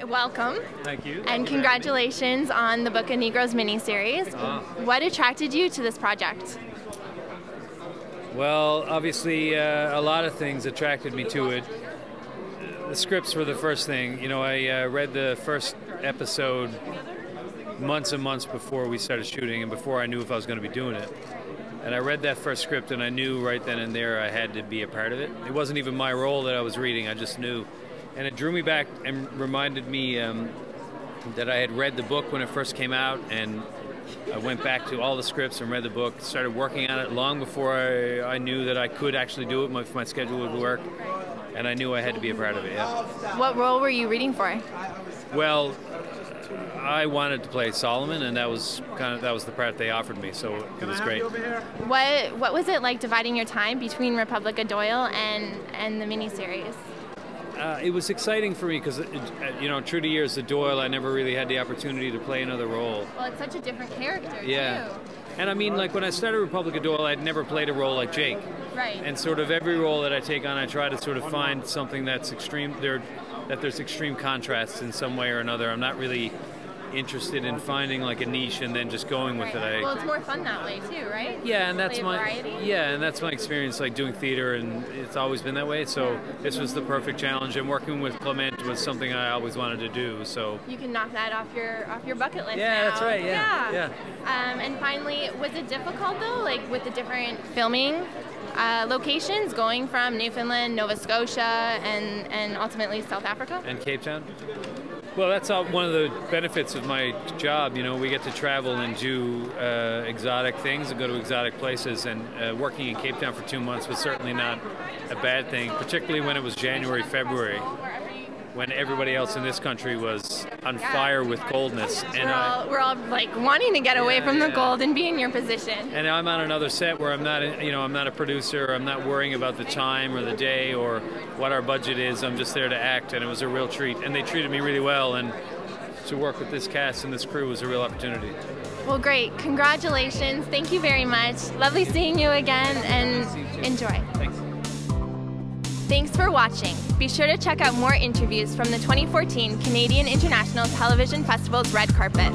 Welcome. Thank you. And congratulations on the Book of Negroes miniseries. What attracted you to this project? Well, obviously, a lot of things attracted me to it. The scripts were the first thing. You know, I read the first episode months and months before we started shooting and before I knew if I was going to be doing it. And I read that first script and I knew right then and there I had to be a part of it. It wasn't even my role that I was reading, I just knew. And it drew me back and reminded me that I had read the book when it first came out, and I went back to all the scripts and read the book, started working on it long before I knew that I could actually do it, if my schedule would work, and I knew I had to be a part of it, yeah. What role were you reading for? Well, I wanted to play Solomon, and that was the part they offered me, so it was great. What was it like dividing your time between Republic of Doyle and the miniseries? It was exciting for me because, you know, true to years of Doyle, I never really had the opportunity to play another role. Well, it's such a different character, yeah. too. And I mean, like when I started Republic of Doyle, I'd never played a role like Jake. Right. And sort of every role that I take on, I try to sort of find something that's extreme, that there's extreme contrasts in some way or another. I'm not really interested in finding like a niche and then just going with it. Well, it's more fun that way too, right? Yeah, and that's my experience like doing theater, and it's always been that way. So this was the perfect challenge, and working with Clement was something I always wanted to do. So you can knock that off your bucket list. Yeah, now. That's right. Yeah. And finally, was it difficult though, like with the different filming locations, going from Newfoundland, Nova Scotia, and ultimately South Africa? And Cape Town? Well, that's one of the benefits of my job. You know, we get to travel and do exotic things and go to exotic places, and working in Cape Town for 2 months was certainly not a bad thing, particularly when it was January, February, when everybody else in this country was on fire with coldness. And we're all like wanting to get away from the cold and be in your position. And I'm on another set where I'm not a producer. I'm not worrying about the time or the day or what our budget is. I'm just there to act, and it was a real treat. And they treated me really well, and to work with this cast and this crew was a real opportunity. Well, great. Congratulations. Thank you very much. Lovely seeing you again, and enjoy. Thanks. Thanks for watching. Be sure to check out more interviews from the 2014 Canadian International Television Festival's Red Carpet.